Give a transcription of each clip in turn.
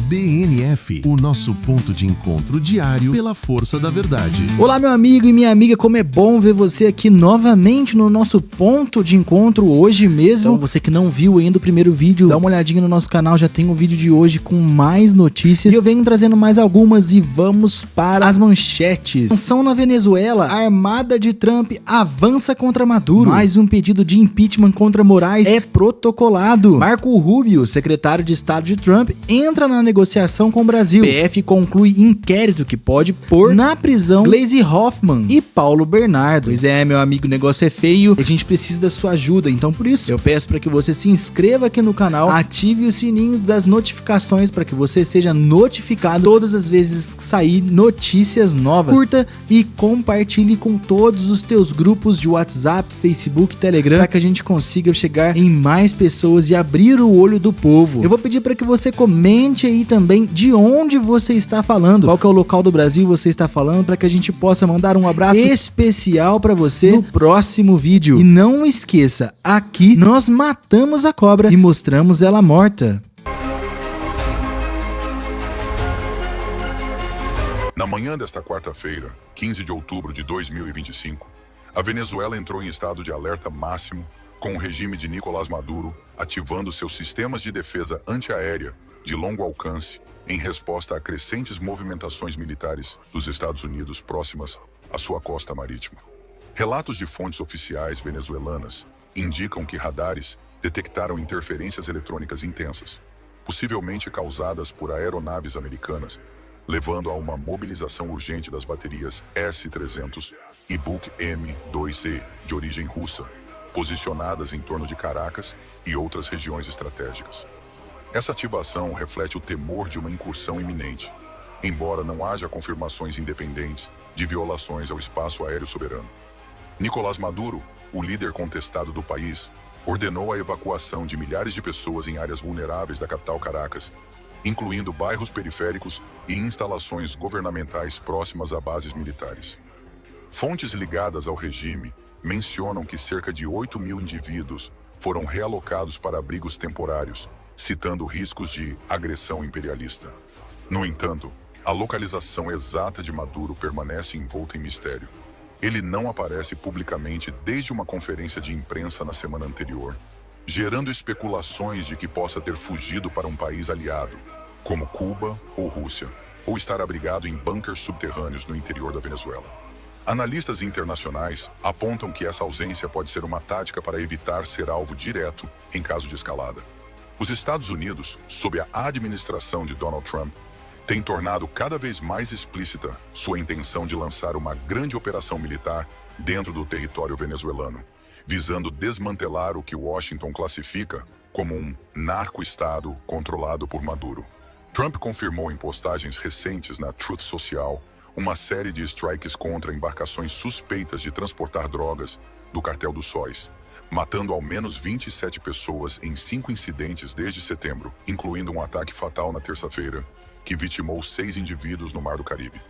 BNF, o nosso ponto de encontro diário pela força da verdade. Olá, meu amigo e minha amiga, como é bom ver você aqui novamente no nosso ponto de encontro hoje mesmo. Então, você que não viu ainda o primeiro vídeo, dá uma olhadinha no nosso canal, já tem um vídeo de hoje com mais notícias. E eu venho trazendo mais algumas e vamos para as manchetes. Tensão na Venezuela, a armada de Trump avança contra Maduro. Mais um pedido de impeachment contra Moraes é protocolado. Marco Rubio, secretário de Estado de Trump, entra na negociação com o Brasil. PF conclui inquérito que pode pôr na prisão Gleisi Hoffmann e Paulo Bernardo. Pois é, meu amigo, o negócio é feio e a gente precisa da sua ajuda. Então, por isso, eu peço para que você se inscreva aqui no canal, ative o sininho das notificações para que você seja notificado todas as vezes que sair notícias novas. Curta e compartilhe com todos os teus grupos de WhatsApp, Facebook, Telegram, para que a gente consiga chegar em mais pessoas e abrir o olho do povo. Eu vou pedir para que você comente aí também de onde você está falando, qual que é o local do Brasil você está falando, para que a gente possa mandar um abraço especial para você no próximo vídeo. E não esqueça, aqui nós matamos a cobra e mostramos ela morta. Na manhã desta quarta-feira, 15 de outubro de 2025, a Venezuela entrou em estado de alerta máximo com o regime de Nicolás Maduro ativando seus sistemas de defesa antiaérea de longo alcance em resposta a crescentes movimentações militares dos Estados Unidos próximas à sua costa marítima. Relatos de fontes oficiais venezuelanas indicam que radares detectaram interferências eletrônicas intensas, possivelmente causadas por aeronaves americanas, levando a uma mobilização urgente das baterias S-300 e Buk M-2E de origem russa, posicionadas em torno de Caracas e outras regiões estratégicas. Essa ativação reflete o temor de uma incursão iminente, embora não haja confirmações independentes de violações ao espaço aéreo soberano. Nicolás Maduro, o líder contestado do país, ordenou a evacuação de milhares de pessoas em áreas vulneráveis da capital Caracas, incluindo bairros periféricos e instalações governamentais próximas a bases militares. Fontes ligadas ao regime mencionam que cerca de 8.000 indivíduos foram realocados para abrigos temporários, citando riscos de agressão imperialista. No entanto, a localização exata de Maduro permanece envolta em mistério. Ele não aparece publicamente desde uma conferência de imprensa na semana anterior, gerando especulações de que possa ter fugido para um país aliado, como Cuba ou Rússia, ou estar abrigado em bunkers subterrâneos no interior da Venezuela. Analistas internacionais apontam que essa ausência pode ser uma tática para evitar ser alvo direto em caso de escalada. Os Estados Unidos, sob a administração de Donald Trump, têm tornado cada vez mais explícita sua intenção de lançar uma grande operação militar dentro do território venezuelano, visando desmantelar o que Washington classifica como um narco-estado controlado por Maduro. Trump confirmou em postagens recentes na Truth Social uma série de strikes contra embarcações suspeitas de transportar drogas do Cartel dos Sóis, matando ao menos 27 pessoas em 5 incidentes desde setembro, incluindo um ataque fatal na terça-feira, que vitimou 6 indivíduos no Mar do Caribe.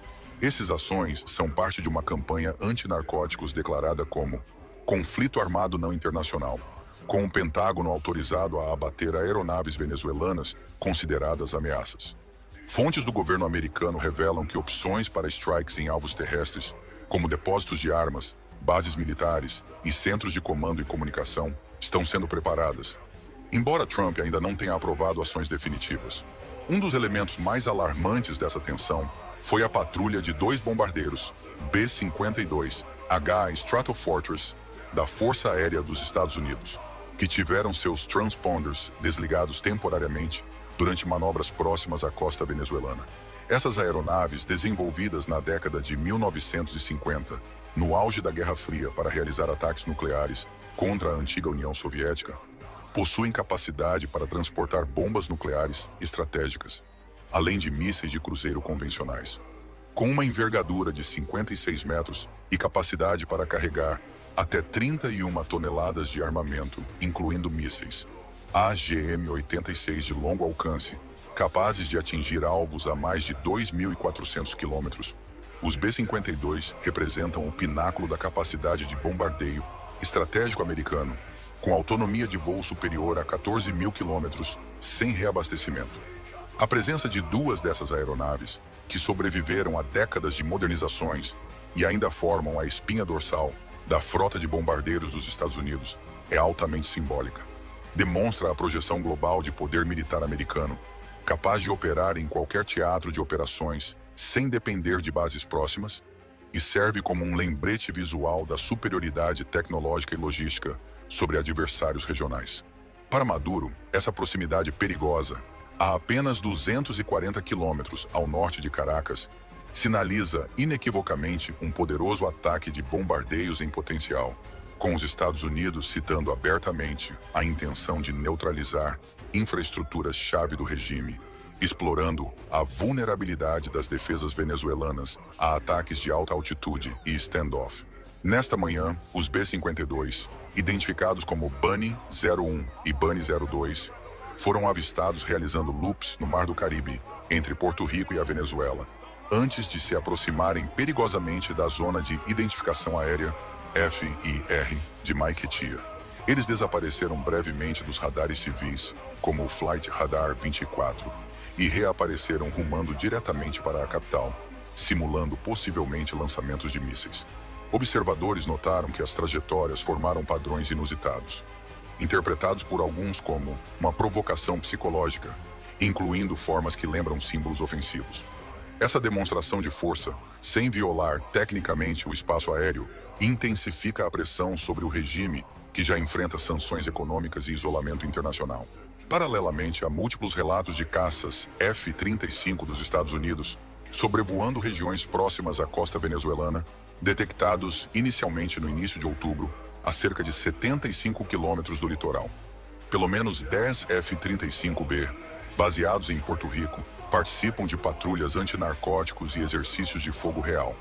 Essas ações são parte de uma campanha antinarcóticos declarada como conflito armado não internacional, com o Pentágono autorizado a abater aeronaves venezuelanas consideradas ameaças. Fontes do governo americano revelam que opções para strikes em alvos terrestres, como depósitos de armas, bases militares e centros de comando e comunicação, estão sendo preparadas, embora Trump ainda não tenha aprovado ações definitivas. Um dos elementos mais alarmantes dessa tensão foi a patrulha de 2 bombardeiros B-52H Stratofortress da Força Aérea dos Estados Unidos, que tiveram seus transponders desligados temporariamente durante manobras próximas à costa venezuelana. Essas aeronaves, desenvolvidas na década de 1950, no auge da Guerra Fria para realizar ataques nucleares contra a antiga União Soviética, possuem capacidade para transportar bombas nucleares estratégicas, além de mísseis de cruzeiro convencionais. Com uma envergadura de 56 metros e capacidade para carregar até 31 toneladas de armamento, incluindo mísseis AGM-86 de longo alcance, capazes de atingir alvos a mais de 2.400 quilômetros, os B-52 representam o pináculo da capacidade de bombardeio estratégico americano, com autonomia de voo superior a 14.000 quilômetros sem reabastecimento. A presença de duas dessas aeronaves, que sobreviveram a décadas de modernizações e ainda formam a espinha dorsal da frota de bombardeiros dos Estados Unidos, é altamente simbólica. Demonstra a projeção global de poder militar americano, capaz de operar em qualquer teatro de operações sem depender de bases próximas, e serve como um lembrete visual da superioridade tecnológica e logística sobre adversários regionais. Para Maduro, essa proximidade perigosa, a apenas 240 quilômetros ao norte de Caracas, sinaliza inequivocamente um poderoso ataque de bombardeios em potencial, com os Estados Unidos citando abertamente a intenção de neutralizar infraestruturas-chave do regime, explorando a vulnerabilidade das defesas venezuelanas a ataques de alta altitude e standoff. Nesta manhã, os B-52, identificados como Bunny 01 e Bunny 02, foram avistados realizando loops no Mar do Caribe, entre Porto Rico e a Venezuela, antes de se aproximarem perigosamente da zona de identificação aérea FIR de Maiquetía. Eles desapareceram brevemente dos radares civis, como o Flight Radar 24, e reapareceram rumando diretamente para a capital, simulando possivelmente lançamentos de mísseis. Observadores notaram que as trajetórias formaram padrões inusitados, interpretados por alguns como uma provocação psicológica, incluindo formas que lembram símbolos ofensivos. Essa demonstração de força, sem violar tecnicamente o espaço aéreo, intensifica a pressão sobre o regime que já enfrenta sanções econômicas e isolamento internacional. Paralelamente a múltiplos relatos de caças F-35 dos Estados Unidos sobrevoando regiões próximas à costa venezuelana, detectados inicialmente no início de outubro, a cerca de 75 quilômetros do litoral. Pelo menos 10 F-35B, baseados em Porto Rico, participam de patrulhas antinarcóticos e exercícios de fogo real.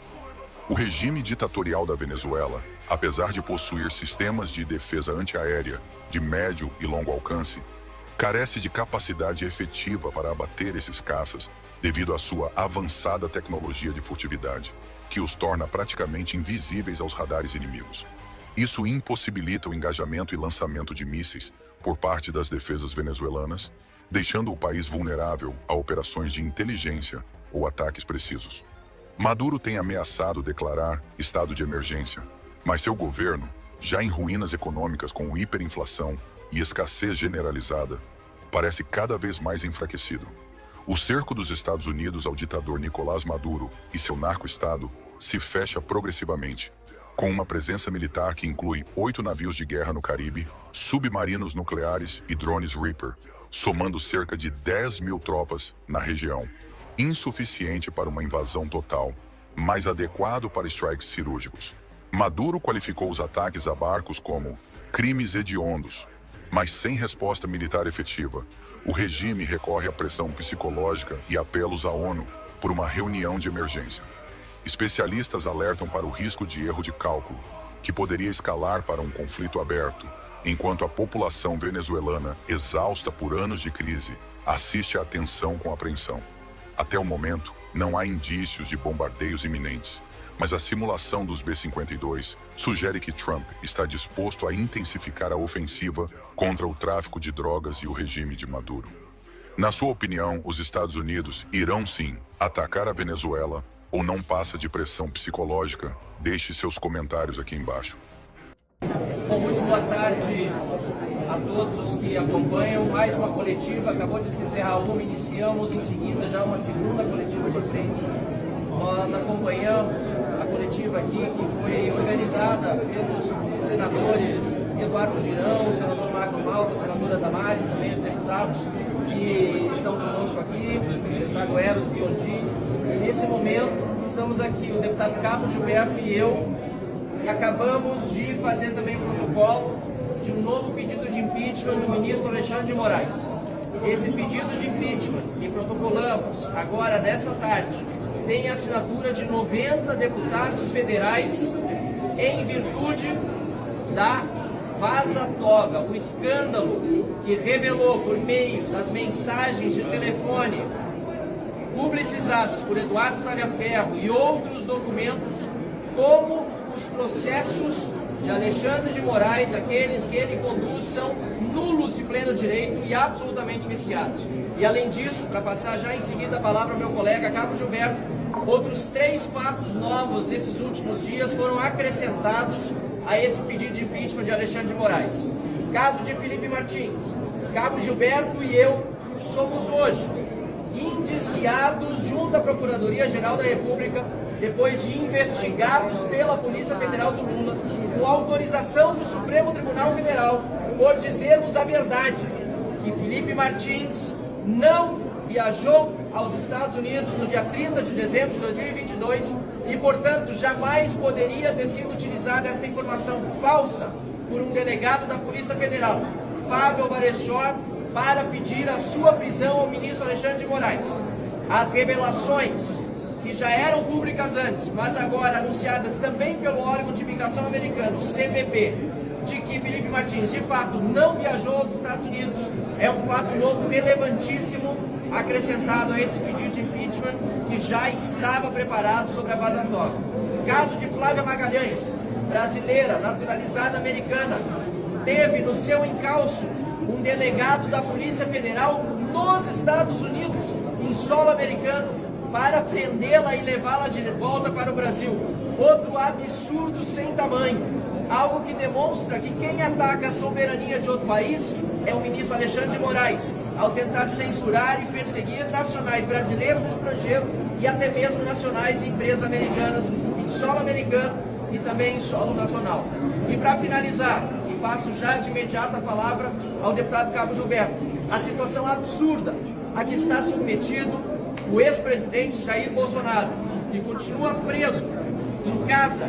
O regime ditatorial da Venezuela, apesar de possuir sistemas de defesa antiaérea de médio e longo alcance, carece de capacidade efetiva para abater esses caças devido à sua avançada tecnologia de furtividade, que os torna praticamente invisíveis aos radares inimigos. Isso impossibilita o engajamento e lançamento de mísseis por parte das defesas venezuelanas, deixando o país vulnerável a operações de inteligência ou ataques precisos. Maduro tem ameaçado declarar estado de emergência, mas seu governo, já em ruínas econômicas com hiperinflação e escassez generalizada, parece cada vez mais enfraquecido. O cerco dos Estados Unidos ao ditador Nicolás Maduro e seu narco-estado se fecha progressivamente, com uma presença militar que inclui 8 navios de guerra no Caribe, submarinos nucleares e drones Reaper, somando cerca de 10 mil tropas na região, insuficiente para uma invasão total, mas adequado para strikes cirúrgicos. Maduro qualificou os ataques a barcos como crimes hediondos, mas sem resposta militar efetiva. O regime recorre à pressão psicológica e apelos à ONU por uma reunião de emergência. Especialistas alertam para o risco de erro de cálculo, que poderia escalar para um conflito aberto, enquanto a população venezuelana, exausta por anos de crise, assiste à tensão com apreensão. Até o momento, não há indícios de bombardeios iminentes, mas a simulação dos B-52 sugere que Trump está disposto a intensificar a ofensiva contra o tráfico de drogas e o regime de Maduro. Na sua opinião, os Estados Unidos irão sim atacar a Venezuela ou não passa de pressão psicológica? Deixe seus comentários aqui embaixo. Bom, muito boa tarde a todos os que acompanham. Mais uma coletiva, acabou de se encerrar uma, iniciamos em seguida já uma segunda coletiva de imprensa. Nós acompanhamos a coletiva aqui, que foi organizada pelos senadores Eduardo Girão, o senador Marco Malta, a senadora Damares, também os deputados que estão conosco aqui, o deputado Eros Biondini. E nesse momento, estamos aqui, o deputado Carlos Gilberto e eu, e acabamos de fazer também o protocolo de um novo pedido de impeachment do ministro Alexandre de Moraes. Esse pedido de impeachment que protocolamos agora, nesta tarde, tem a assinatura de 90 deputados federais em virtude da vaza-toga, o escândalo que revelou por meio das mensagens de telefone publicizadas por Eduardo Talhaferro e outros documentos como os processos de Alexandre de Moraes, aqueles que ele conduz são nulos de pleno direito e absolutamente viciados. E além disso, para passar já em seguida a palavra ao meu colega Cabo Gilberto, outros 3 fatos novos desses últimos dias foram acrescentados a esse pedido de impeachment de Alexandre de Moraes. Caso de Felipe Martins, Cabo Gilberto e eu somos hoje indiciados junto à Procuradoria-Geral da República, depois de investigados pela Polícia Federal do Lula, com autorização do Supremo Tribunal Federal, por dizermos a verdade, que Felipe Martins não viajou aos Estados Unidos no dia 30 de dezembro de 2022 e, portanto, jamais poderia ter sido utilizada essa informação falsa por um delegado da Polícia Federal, Fábio Alvarez-Shor, para pedir a sua prisão ao ministro Alexandre de Moraes. As revelações, que já eram públicas antes, mas agora anunciadas também pelo órgão de imigração americano, CBP, de que Felipe Martins, de fato, não viajou aos Estados Unidos, é um fato novo relevantíssimo acrescentado a esse pedido de impeachment que já estava preparado sobre a Vaza Jato. Caso de Flávia Magalhães, brasileira, naturalizada americana, teve no seu encalço um delegado da Polícia Federal nos Estados Unidos, em solo americano, para prendê-la e levá-la de volta para o Brasil. Outro absurdo sem tamanho. Algo que demonstra que quem ataca a soberania de outro país é o ministro Alexandre de Moraes, ao tentar censurar e perseguir nacionais brasileiros no estrangeiro e até mesmo nacionais e empresas americanas em solo americano e também em solo nacional. E para finalizar, e passo já de imediato a palavra ao deputado Cabo Gilberto, a situação absurda a que está submetido o ex-presidente Jair Bolsonaro, que continua preso em casa,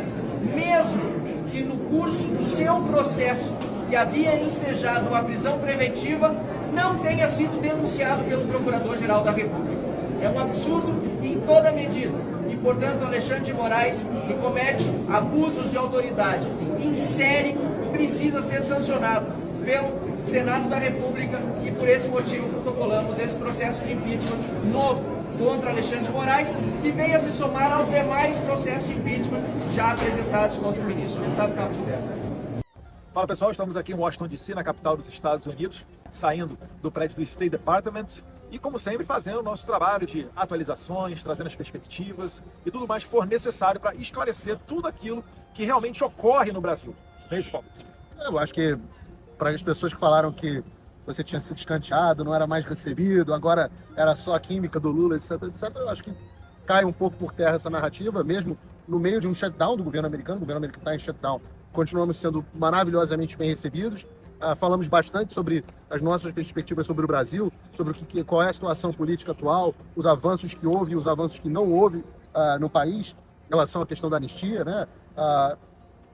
mesmo que no curso do seu processo, que havia ensejado uma prisão preventiva, não tenha sido denunciado pelo Procurador-Geral da República. É um absurdo em toda medida. E, portanto, Alexandre de Moraes, que comete abusos de autoridade em série, precisa ser sancionado pelo Senado da República e, por esse motivo, protocolamos esse processo de impeachment novo contra Alexandre de Moraes, que venha se somar aos demais processos de impeachment já apresentados contra o ministro. Deputado Cabo Gilberto. Fala pessoal, estamos aqui em Washington DC, na capital dos Estados Unidos, saindo do prédio do State Department e, como sempre, fazendo o nosso trabalho de atualizações, trazendo as perspectivas e tudo mais que for necessário para esclarecer tudo aquilo que realmente ocorre no Brasil. Não é isso, Paulo? Eu acho que para as pessoas que falaram que você tinha sido escanteado, não era mais recebido, agora era só a química do Lula, etc, etc, eu acho que cai um pouco por terra essa narrativa, mesmo no meio de um shutdown do governo americano. O governo americano está em shutdown. Continuamos sendo maravilhosamente bem recebidos. Falamos bastante sobre as nossas perspectivas sobre o Brasil, sobre qual é a situação política atual, os avanços que houve e os avanços que não houve no país em relação à questão da anistia, né?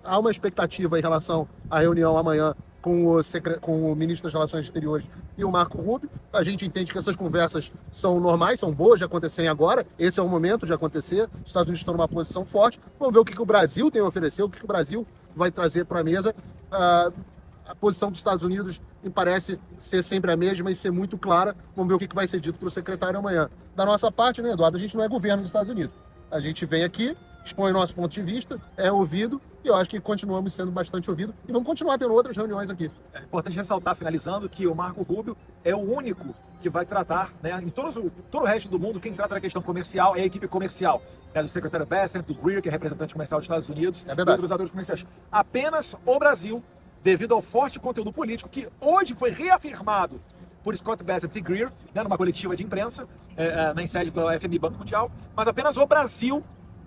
Há uma expectativa em relação à reunião amanhã com o ministro das Relações Exteriores e o Marco Rubio. A gente entende que essas conversas são normais, são boas de acontecerem agora. Esse é o momento de acontecer. Os Estados Unidos estão numa posição forte. Vamos ver o que o Brasil tem a oferecer, o que o Brasil vai trazer para a mesa. A posição dos Estados Unidos me parece ser sempre a mesma e ser muito clara. Vamos ver o que vai ser dito para o secretário amanhã. Da nossa parte, né, Eduardo, a gente não é governo dos Estados Unidos. A gente vem aqui, expõe o nosso ponto de vista, é ouvido, e eu acho que continuamos sendo bastante ouvidos e vamos continuar tendo outras reuniões aqui. É importante ressaltar, finalizando, que o Marco Rubio é o único que vai tratar, né, em todo o resto do mundo, quem trata da questão comercial é a equipe comercial, né, do secretário Bessent, do Greer, que é representante comercial dos Estados Unidos, e outros atores comerciais. Apenas o Brasil, devido ao forte conteúdo político, que hoje foi reafirmado por Scott Bessent e Greer, né, numa coletiva de imprensa, na sede do FMI Banco Mundial, mas apenas o Brasil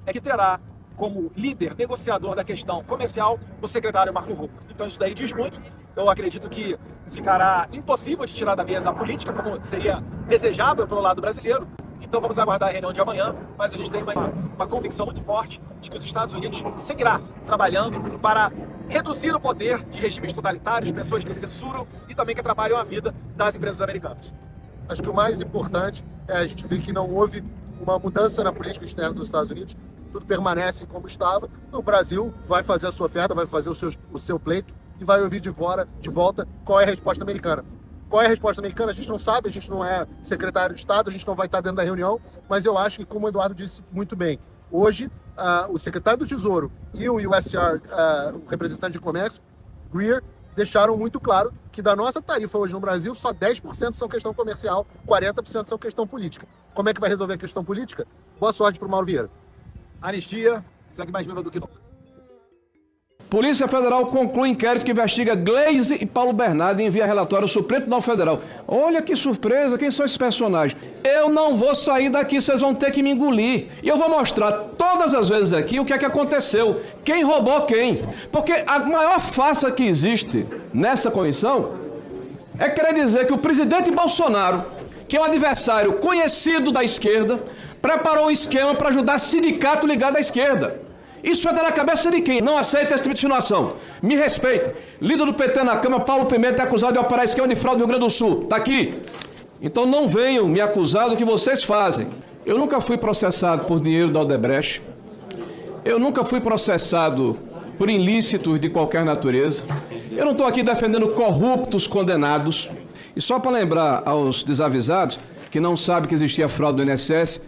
é que terá como líder negociador da questão comercial o secretário Marco Rubio. Então isso daí diz muito. Eu acredito que ficará impossível de tirar da mesa a política, como seria desejável pelo lado brasileiro. Então vamos aguardar a reunião de amanhã, mas a gente tem uma convicção muito forte de que os Estados Unidos seguirá trabalhando para reduzir o poder de regimes totalitários, pessoas que censuram e também que atrapalham a vida das empresas americanas. Acho que o mais importante é a gente ver que não houve uma mudança na política externa dos Estados Unidos. Tudo permanece como estava. O Brasil vai fazer a sua oferta, vai fazer o seu pleito e vai ouvir de volta qual é a resposta americana. Qual é a resposta americana? A gente não sabe, a gente não é secretário de Estado, a gente não vai estar dentro da reunião, mas eu acho que, como o Eduardo disse muito bem, Hoje, o secretário do Tesouro e o USTR, o representante de comércio, Greer, deixaram muito claro que da nossa tarifa hoje no Brasil, só 10% são questão comercial, 40% são questão política. Como é que vai resolver a questão política? Boa sorte para o Mauro Vieira. Anistia segue mais viva do que nunca. Polícia Federal conclui inquérito que investiga Gleisi e Paulo Bernardo e envia relatório ao Supremo Tribunal Federal. Olha que surpresa, quem são esses personagens? Eu não vou sair daqui, vocês vão ter que me engolir. E eu vou mostrar todas as vezes aqui o que é que aconteceu, quem roubou quem. Porque a maior farsa que existe nessa comissão é querer dizer que o presidente Bolsonaro, que é um adversário conhecido da esquerda, preparou um esquema para ajudar sindicato ligado à esquerda. Isso entra na cabeça de quem não aceita esse tipo de insinuação. Me respeite. Líder do PT na Câmara, Paulo Pimenta, é acusado de operar esquema de fraude no Rio Grande do Sul. Está aqui. Então não venham me acusar do que vocês fazem. Eu nunca fui processado por dinheiro da Odebrecht. Eu nunca fui processado por ilícitos de qualquer natureza. Eu não estou aqui defendendo corruptos condenados. E só para lembrar aos desavisados que não sabem que existia fraude do INSS,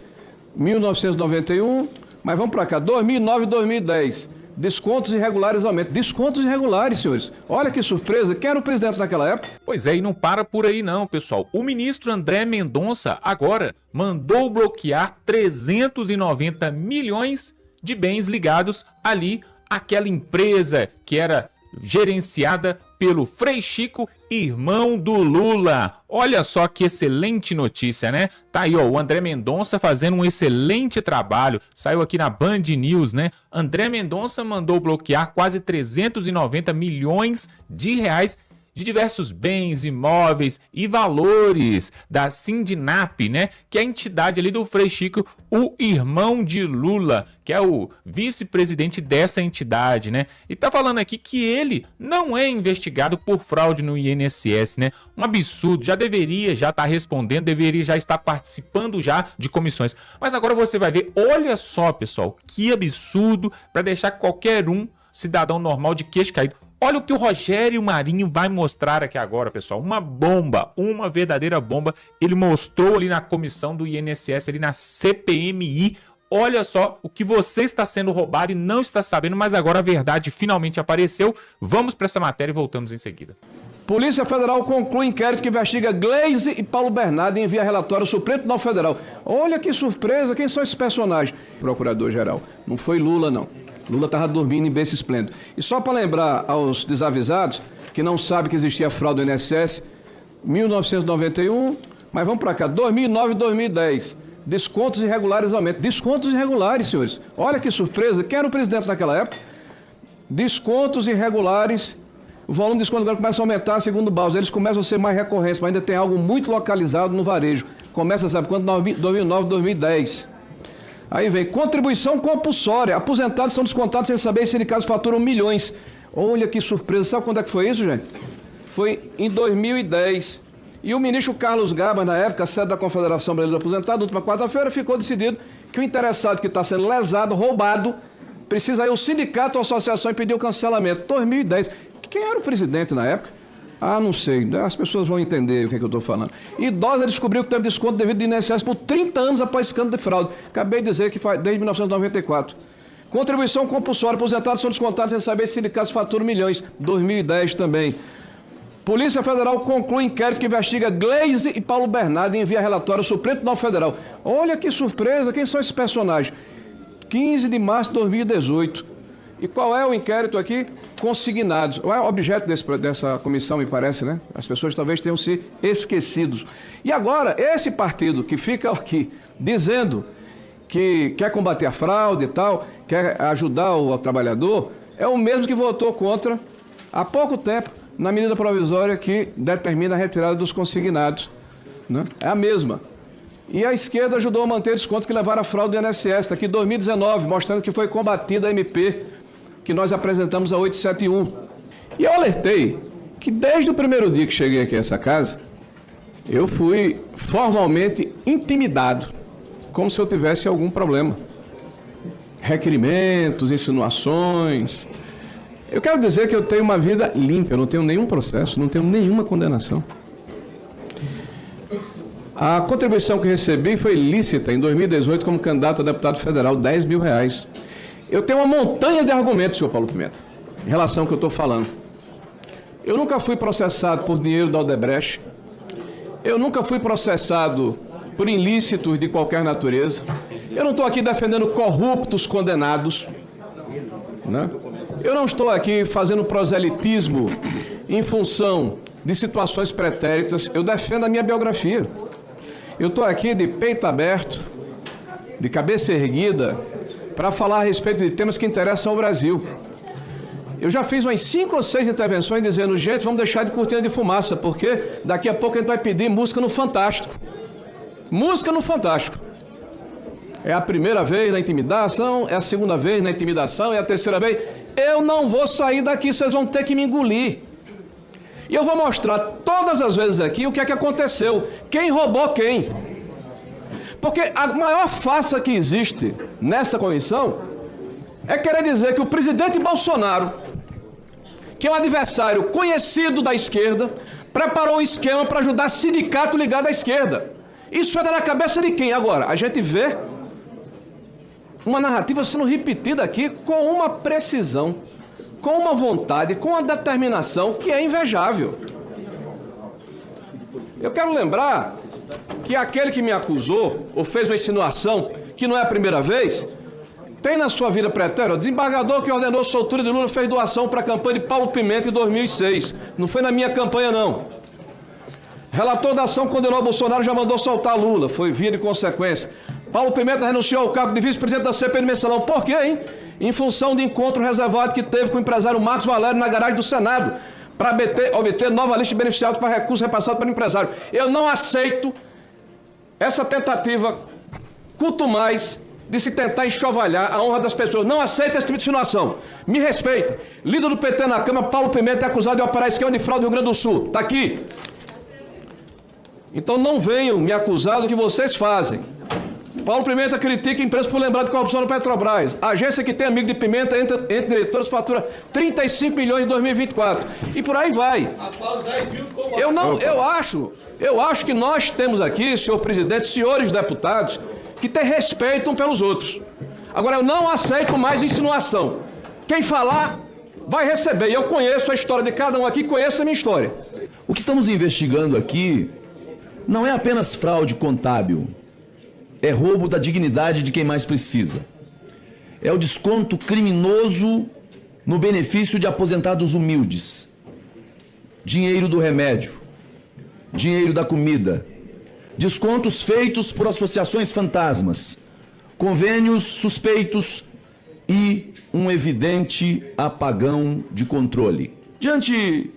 1991... Mas vamos para cá, 2009 e 2010, descontos irregulares aumentam. Descontos irregulares, senhores. Olha que surpresa, quem era o presidente naquela época? Pois é, e não para por aí não, pessoal. O ministro André Mendonça agora mandou bloquear 390 milhões de bens ligados ali àquela empresa que era gerenciada pelo Frei Chico, irmão do Lula. Olha só que excelente notícia, né? Tá aí, ó, o André Mendonça fazendo um excelente trabalho. Saiu aqui na Band News, né? André Mendonça mandou bloquear quase 390 milhões de reais de diversos bens, imóveis e valores da Sindinap, né? Que é a entidade ali do Frei Chico, o irmão de Lula, que é o vice-presidente dessa entidade, né? E tá falando aqui que ele não é investigado por fraude no INSS, né? Um absurdo, já deveria estar respondendo, deveria já estar participando já de comissões. Mas agora você vai ver, olha só, pessoal, que absurdo para deixar qualquer cidadão normal de queixo caído. Olha o que o Rogério Marinho vai mostrar aqui agora, pessoal. Uma bomba, uma verdadeira bomba. Ele mostrou ali na comissão do INSS, ali na CPMI. Olha só o que você está sendo roubado e não está sabendo, mas agora a verdade finalmente apareceu. Vamos para essa matéria e voltamos em seguida. Polícia Federal conclui inquérito que investiga Gleisi e Paulo Bernardo e envia relatório ao Supremo Tribunal Federal. Olha que surpresa, quem são esses personagens? Procurador-geral, não foi Lula, não. Lula estava dormindo em berço esplêndido. E só para lembrar aos desavisados que não sabem que existia fraude do INSS, 1991, mas vamos para cá, 2009 e 2010, descontos irregulares aumentam. Descontos irregulares, senhores. Olha que surpresa, quem era o presidente naquela época? Descontos irregulares, o volume de desconto agora começa a aumentar, segundo o Baus, eles começam a ser mais recorrentes, mas ainda tem algo muito localizado no varejo. Começa, sabe quanto? 2009 e 2010. Aí vem, contribuição compulsória. Aposentados são descontados sem saber se sindicatos faturam milhões. Olha que surpresa. Sabe quando é que foi isso, gente? Foi em 2010. E o ministro Carlos Gabas, na época, sede da Confederação Brasileira dos Aposentados, na última quarta-feira, ficou decidido que o interessado que está sendo lesado, roubado, precisa ir ao sindicato ou associação e pedir o cancelamento. 2010. Quem era o presidente na época? Ah, não sei. As pessoas vão entender o que é que eu estou falando. Idosa descobriu que teve desconto devido do INSS por 30 anos após escândalo de fraude. Acabei de dizer que faz desde 1994. Contribuição compulsória. Aposentados são descontados sem saber se sindicatos faturam milhões. 2010 também. Polícia Federal conclui inquérito que investiga Gleisi e Paulo Bernardo e envia relatório ao Supremo Tribunal Federal. Olha que surpresa. Quem são esses personagens? 15 de março de 2018. E qual é o inquérito aqui? Consignados. Qual é o objeto dessa comissão, me parece, né? As pessoas talvez tenham se esquecidos. E agora, esse partido que fica aqui dizendo que quer combater a fraude e tal, quer ajudar o trabalhador, é o mesmo que votou contra, há pouco tempo, na medida provisória que determina a retirada dos consignados. Né? É a mesma. E a esquerda ajudou a manter desconto que levaram à fraude do INSS. Está aqui 2019, mostrando que foi combatida a MP, que nós apresentamos a 871. E eu alertei que desde o primeiro dia que cheguei aqui a essa casa, eu fui formalmente intimidado, como se eu tivesse algum problema. Requerimentos, insinuações. Eu quero dizer que eu tenho uma vida limpa, eu não tenho nenhum processo, não tenho nenhuma condenação. A contribuição que recebi foi lícita em 2018 como candidato a deputado federal, R$10 mil. Eu tenho uma montanha de argumentos, senhor Paulo Pimenta, em relação ao que eu estou falando. Eu nunca fui processado por dinheiro da Odebrecht. Eu nunca fui processado por ilícitos de qualquer natureza. Eu não estou aqui defendendo corruptos condenados, né? Eu não estou aqui fazendo proselitismo em função de situações pretéritas. Eu defendo a minha biografia. Eu estou aqui de peito aberto, de cabeça erguida, para falar a respeito de temas que interessam ao Brasil. Eu já fiz umas 5 ou 6 intervenções dizendo, gente, vamos deixar de cortina de fumaça, porque daqui a pouco a gente vai pedir música no Fantástico. Música no Fantástico. É a primeira vez na intimidação, é a segunda vez na intimidação, é a terceira vez. Eu não vou sair daqui, vocês vão ter que me engolir. E eu vou mostrar todas as vezes aqui o que é que aconteceu. Quem roubou quem. Porque a maior farsa que existe nessa comissão é querer dizer que o presidente Bolsonaro, que é um adversário conhecido da esquerda, preparou um esquema para ajudar sindicato ligado à esquerda. Isso entra na cabeça de quem? Agora, a gente vê uma narrativa sendo repetida aqui com uma precisão, com uma vontade, com uma determinação que é invejável. Eu quero lembrar que aquele que me acusou, ou fez uma insinuação, que não é a primeira vez, tem na sua vida pretérita, o desembargador que ordenou soltura de Lula fez doação para a campanha de Paulo Pimenta em 2006. Não foi na minha campanha, não. Relator da ação condenou Bolsonaro, já mandou soltar Lula. Foi via de consequência. Paulo Pimenta renunciou ao cargo de vice-presidente da CPI do Mensalão. Por quê, hein? Em função de encontro reservado que teve com o empresário Marcos Valério na garagem do Senado, para obter nova lista de beneficiados para recurso repassado para o empresário. Eu não aceito essa tentativa, quanto mais, de se tentar enxovalhar a honra das pessoas. Não aceito esse tipo de insinuação. Me respeite. Líder do PT na Câmara, Paulo Pimenta, é acusado de operar esquema de fraude no Rio Grande do Sul. Está aqui. Então não venham me acusar do que vocês fazem. Paulo Pimenta critica a empresa por lembrar de corrupção no Petrobras. A agência que tem amigo de Pimenta, entre diretores, fatura 35 milhões em 2024. E por aí vai. Após 10 mil ficou bom. Eu acho que nós temos aqui, senhor presidente, senhores deputados, que ter respeito um pelos outros. Agora, eu não aceito mais insinuação. Quem falar vai receber. E eu conheço a história de cada um aqui, conheço a minha história. O que estamos investigando aqui não é apenas fraude contábil. É roubo da dignidade de quem mais precisa. É o desconto criminoso no benefício de aposentados humildes. Dinheiro do remédio. Dinheiro da comida. Descontos feitos por associações fantasmas. Convênios suspeitos e um evidente apagão de controle. Diante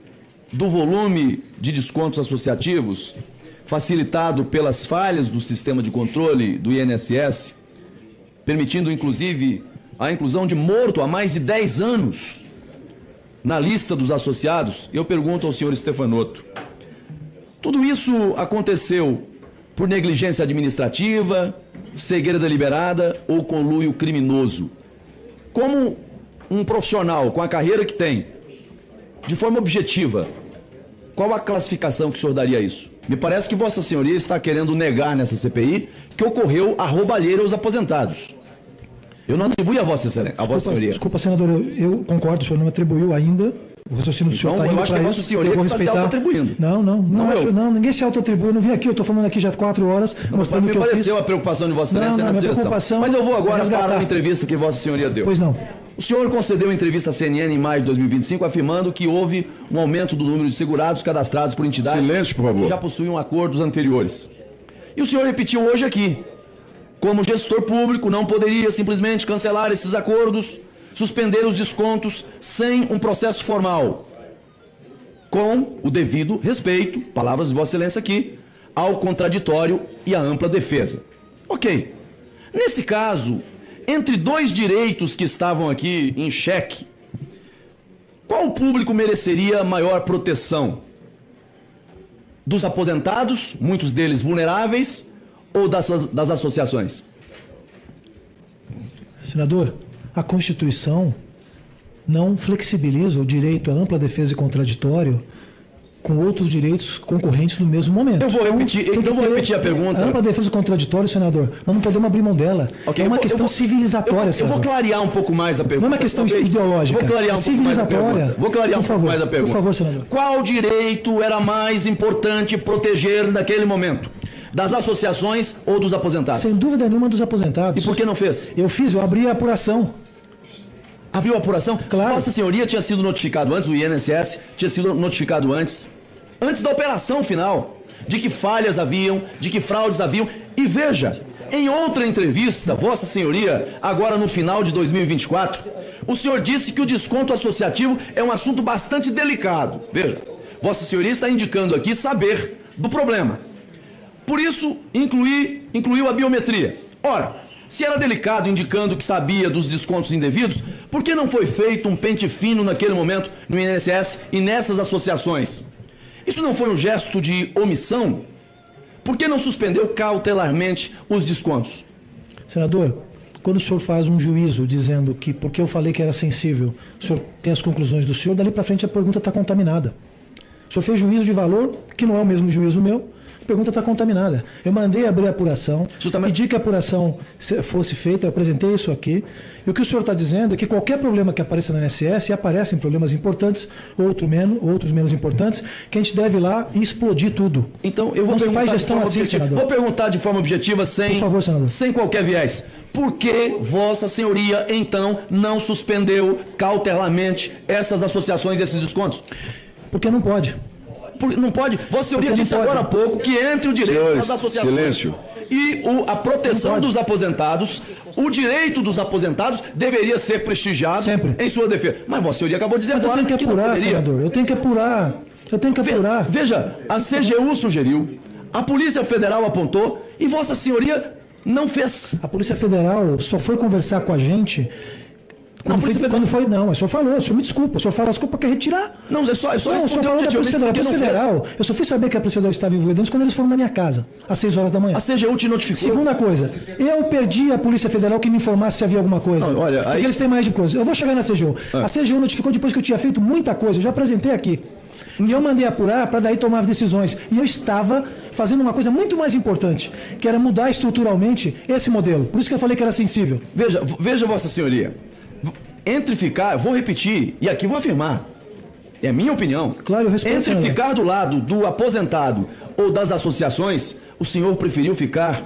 do volume de descontos associativos, facilitado pelas falhas do sistema de controle do INSS, permitindo inclusive a inclusão de morto há mais de 10 anos na lista dos associados, eu pergunto ao senhor Stefanoto, tudo isso aconteceu por negligência administrativa, cegueira deliberada ou conluio criminoso? Como um profissional com a carreira que tem, de forma objetiva, qual a classificação que o senhor daria a isso? Me parece que Vossa Senhoria está querendo negar nessa CPI que ocorreu a roubalheira aos aposentados. Eu não atribuí a Vossa Senhoria. Desculpa, senador, eu concordo, o senhor não atribuiu ainda. O raciocínio do senhor está indo para isso. Eu acho que a Vossa Senhoria está se auto-atribuindo. Não, ninguém se auto-atribui. Eu não vim aqui, eu estou falando aqui já 4 horas, mostrando o que eu fiz. Me pareceu a preocupação de Vossa Excelência nessa sugestão. Mas eu vou agora para a entrevista que Vossa Senhoria deu. Pois não. O senhor concedeu entrevista à CNN em maio de 2025, afirmando que houve um aumento do número de segurados cadastrados por entidades Silêncio, por favor. que já possuíam acordos anteriores. E o senhor repetiu hoje aqui, como gestor público, não poderia simplesmente cancelar esses acordos, suspender os descontos sem um processo formal, com o devido respeito, palavras de Vossa Excelência aqui, ao contraditório e à ampla defesa. Ok. Nesse caso, entre 2 direitos que estavam aqui em xeque, qual público mereceria maior proteção? Dos aposentados, muitos deles vulneráveis, ou das associações? Senador, a Constituição não flexibiliza o direito à ampla defesa e contraditório com outros direitos concorrentes no mesmo momento. Eu vou repetir, então vou repetir a pergunta. A ampla defesa do contraditório, senador, nós não podemos abrir mão dela. É uma questão civilizatória, senador. Eu vou clarear um pouco mais a pergunta. Não é uma questão ideológica. Vou clarear um pouco mais a pergunta. Vou clarear um pouco mais a pergunta. Por favor, senador. Qual direito era mais importante proteger naquele momento? Das associações ou dos aposentados? Sem dúvida nenhuma dos aposentados. E por que não fez? Eu abri a apuração. Abriu a apuração? Claro. Vossa Senhoria tinha sido notificado antes, o INSS tinha sido notificado antes da operação final, de que falhas haviam, de que fraudes haviam. E veja, em outra entrevista, Vossa Senhoria, agora no final de 2024, o senhor disse que o desconto associativo é um assunto bastante delicado. Veja, Vossa Senhoria está indicando aqui saber do problema. Por isso, incluiu a biometria. Ora, se era delicado, indicando que sabia dos descontos indevidos, por que não foi feito um pente fino naquele momento no INSS e nessas associações? Isso não foi um gesto de omissão? Por que não suspendeu cautelarmente os descontos? Senador, quando o senhor faz um juízo dizendo que porque eu falei que era sensível, o senhor tem as conclusões do senhor, dali para frente a pergunta está contaminada. O senhor fez juízo de valor, que não é o mesmo juízo meu, a pergunta está contaminada. Eu mandei abrir a apuração, pedi que a apuração fosse feita, eu apresentei isso aqui. E o que o senhor está dizendo é que qualquer problema que apareça na INSS, e aparecem problemas importantes, outros menos importantes, que a gente deve ir lá e explodir tudo. Então, eu vou perguntar faz gestão assim, senador. Vou perguntar de forma objetiva, Por favor, senador. Sem qualquer viés. Por que Vossa Senhoria, então, não suspendeu cautelarmente essas associações e esses descontos? Porque não pode. Não pode? Vossa Senhoria disse agora há pouco que entre o direito das associações silêncio. E a proteção dos aposentados, o direito dos aposentados deveria ser prestigiado sempre em sua defesa. Mas Vossa Senhoria acabou de dizer agora que não poderia. Senador, eu tenho que apurar. Veja, a CGU sugeriu, a Polícia Federal apontou e Vossa Senhoria não fez. A Polícia Federal só foi conversar com a gente... Quando foi, não, o senhor falou, o senhor me desculpa, o senhor fala desculpa, quer retirar? Não, o senhor falou da Polícia Federal. Eu só fui saber que a Polícia Federal estava envolvida quando eles foram na minha casa, às 6 horas da manhã. A CGU te notificou? Segunda coisa, eu pedi a Polícia Federal que me informasse se havia alguma coisa. Não, olha, porque eles têm mais de coisa. Eu vou chegar na CGU. A CGU notificou depois que eu tinha feito muita coisa, eu já apresentei aqui. E eu mandei apurar para daí tomar as decisões. E eu estava fazendo uma coisa muito mais importante, que era mudar estruturalmente esse modelo. Por isso que eu falei que era sensível. Veja Vossa Senhoria. Vou repetir, e aqui vou afirmar, é a minha opinião. Claro, eu respeito. Entre ficar do lado do aposentado ou das associações, o senhor preferiu ficar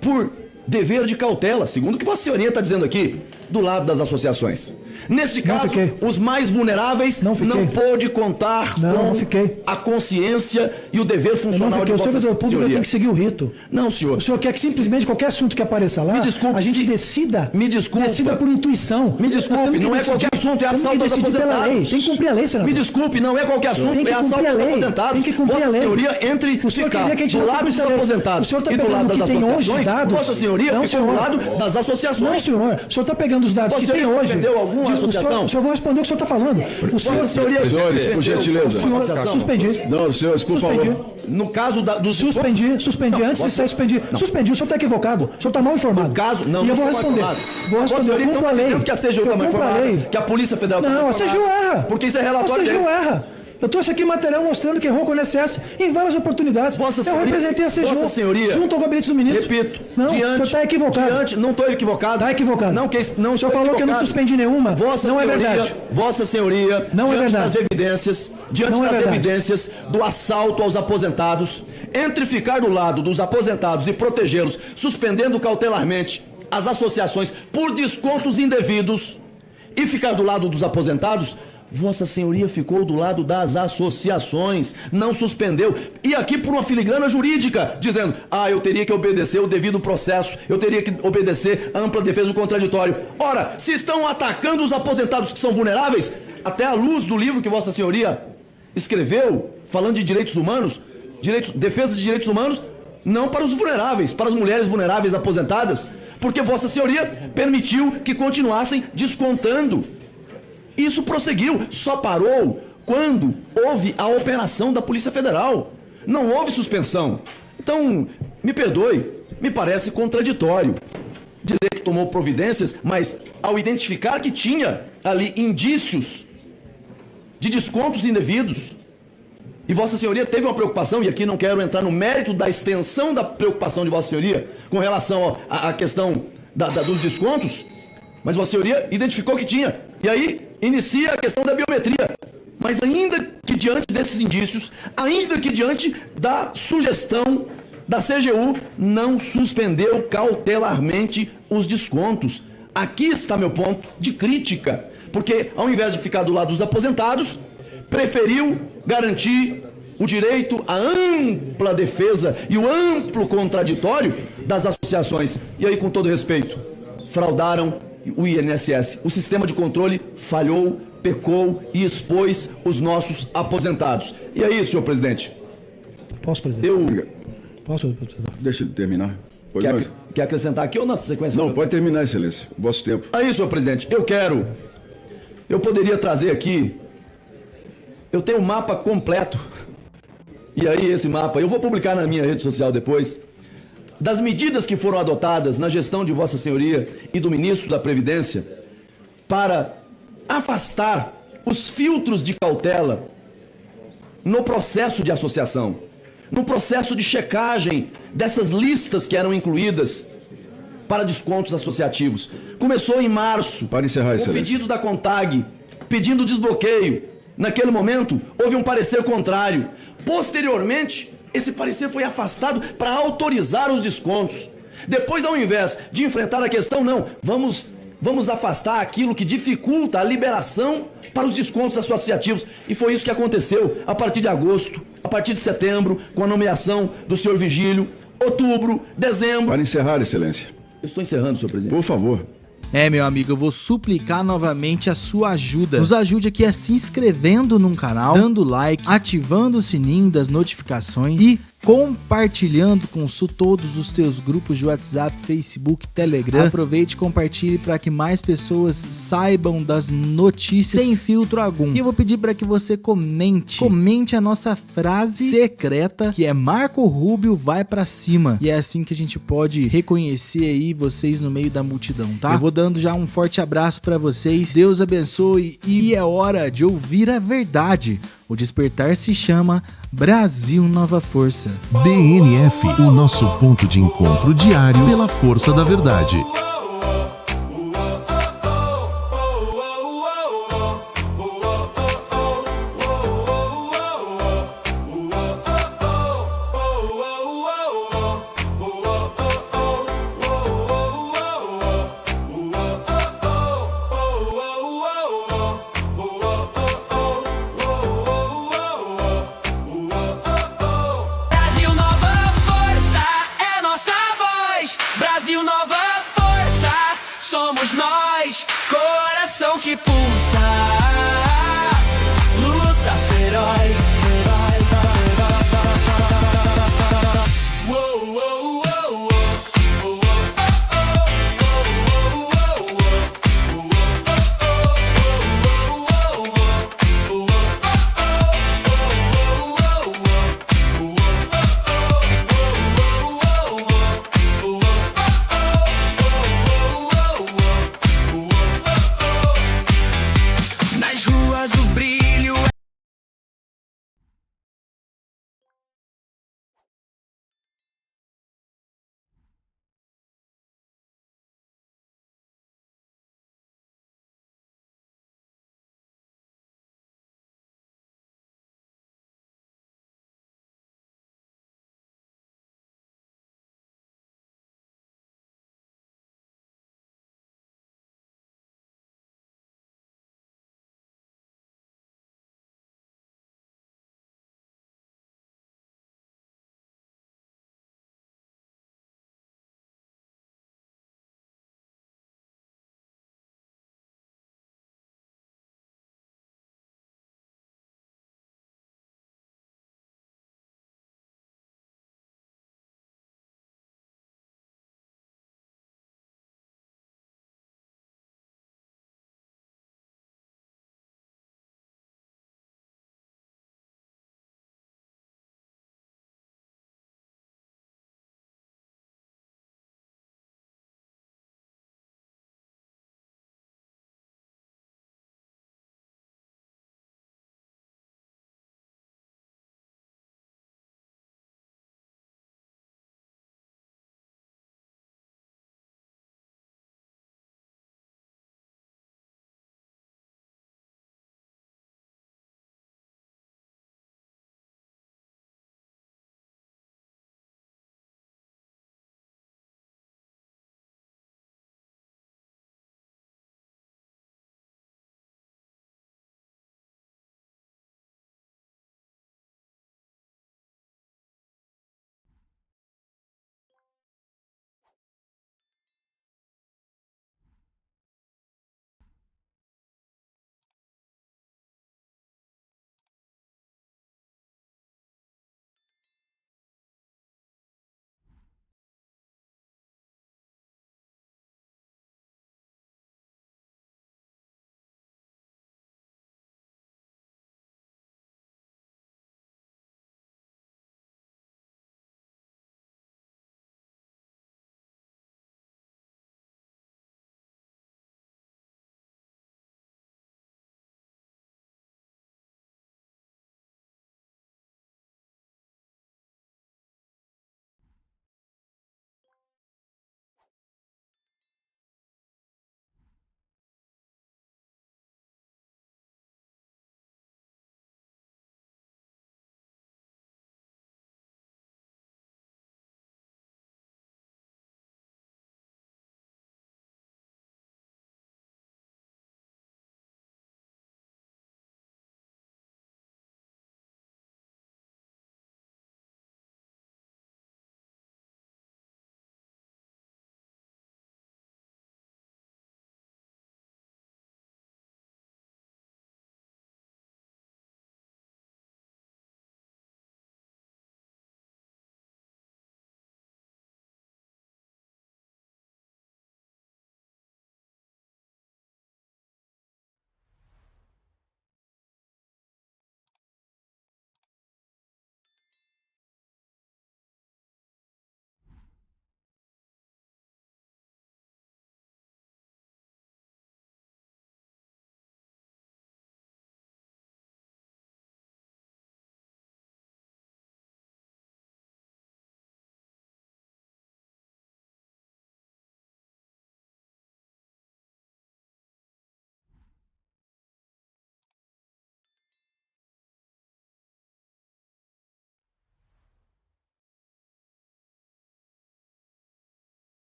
por dever de cautela, segundo o que Vossa Senhoria está dizendo aqui, do lado das associações. Neste caso, os mais vulneráveis não pôde contar com a consciência e o dever funcional de Vossa Senhoria. O servidor público tem que seguir o rito. Não, senhor. O senhor quer que simplesmente qualquer assunto que apareça lá, a gente decida. Me desculpa. Decida por intuição. Me desculpe, não é qualquer assunto, é assalto aos aposentados. Tem que cumprir a lei, senador. Me desculpe, não é qualquer assunto, é assalto aos aposentados. Tem que cumprir a lei. Vossa Senhoria, entre ficar do lado dos aposentados e do lado das associações, Vossa Senhoria ficou do lado das associações. Não, senhor. O senhor está pegando os dados que tem hoje. Entendeu alguma associação? O senhor vai responder o que o senhor está falando. Vossa Senhoria, senhores, por gentileza. Suspendi. Não, senhores, por favor. No caso dos... Suspendi. Antes de sair, suspendi. Suspendi, o senhor está equivocado. O senhor está mal informado. No caso, não. E eu vou responder. Eu cumpro a lei. Que a CGU está mal informada, que a Polícia Federal está mal informada. Não, a CGU erra. Porque isso é relatório deles. A CGU erra. Eu trouxe aqui material mostrando que errou com o INSS em várias oportunidades. Eu representei a CGU junto ao gabinete do ministro. Repito. Não, o senhor está equivocado. Não estou equivocado. Está equivocado. Não, o senhor falou que eu não suspendi nenhuma. Não é verdade. Vossa Senhoria, diante das evidências do assalto aos aposentados, entre ficar do lado dos aposentados e protegê-los, suspendendo cautelarmente as associações por descontos indevidos, e ficar do lado dos aposentados, Vossa Senhoria ficou do lado das associações, não suspendeu. E aqui por uma filigrana jurídica, dizendo, eu teria que obedecer o devido processo, eu teria que obedecer a ampla defesa do contraditório. Ora, se estão atacando os aposentados que são vulneráveis, até à luz do livro que Vossa Senhoria escreveu, falando de direitos humanos, defesa de direitos humanos, não para os vulneráveis, para as mulheres vulneráveis aposentadas, porque Vossa Senhoria permitiu que continuassem descontando. Isso prosseguiu, só parou quando houve a operação da Polícia Federal. Não houve suspensão. Então, me perdoe, me parece contraditório dizer que tomou providências, mas ao identificar que tinha ali indícios de descontos indevidos, E Vossa Senhoria teve uma preocupação, e aqui não quero entrar no mérito da extensão da preocupação de Vossa Senhoria com relação à questão dos descontos, mas Vossa Senhoria identificou que tinha. E aí inicia a questão da biometria. Mas ainda que diante desses indícios, ainda que diante da sugestão da CGU, não suspendeu cautelarmente os descontos. Aqui está meu ponto de crítica, porque ao invés de ficar do lado dos aposentados, preferiu garantir o direito à ampla defesa e o amplo contraditório das associações. E aí, com todo respeito, fraudaram o INSS. O sistema de controle falhou, pecou e expôs os nossos aposentados. E aí, senhor presidente? Posso, presidente? Posso, presidente? Deixa ele terminar. Quer acrescentar aqui ou na sequência? Não, pode terminar, excelência. Vosso tempo. Aí, senhor presidente, eu poderia trazer aqui, eu tenho um mapa completo, e aí esse mapa, eu vou publicar na minha rede social depois, das medidas que foram adotadas na gestão de Vossa Senhoria e do Ministro da Previdência para afastar os filtros de cautela no processo de associação, no processo de checagem dessas listas que eram incluídas para descontos associativos. Começou em março, para encerrar, o pedido da CONTAG, pedindo desbloqueio. Naquele momento, houve um parecer contrário. Posteriormente, esse parecer foi afastado para autorizar os descontos. Depois, ao invés de enfrentar a questão, não, vamos afastar aquilo que dificulta a liberação para os descontos associativos. E foi isso que aconteceu a partir de agosto, a partir de setembro, com a nomeação do senhor Vigílio, outubro, dezembro... Para encerrar, excelência. Eu estou encerrando, senhor presidente. Por favor. Meu amigo, eu vou suplicar novamente a sua ajuda. Nos ajude aqui a se inscrevendo no canal, dando like, ativando o sininho das notificações e compartilhando com todos os seus grupos de WhatsApp, Facebook, Telegram. Aproveite e compartilhe para que mais pessoas saibam das notícias sem filtro algum. E eu vou pedir para que você comente a nossa frase secreta, que é Marco Rubio vai pra cima. E é assim que a gente pode reconhecer aí vocês no meio da multidão, tá? Eu vou dando já um forte abraço para vocês. Deus abençoe e é hora de ouvir a verdade. O despertar se chama Brasil Nova Força. BNF, o nosso ponto de encontro diário pela força da verdade. Brasil Nova Força, somos nós, coração que pulsa.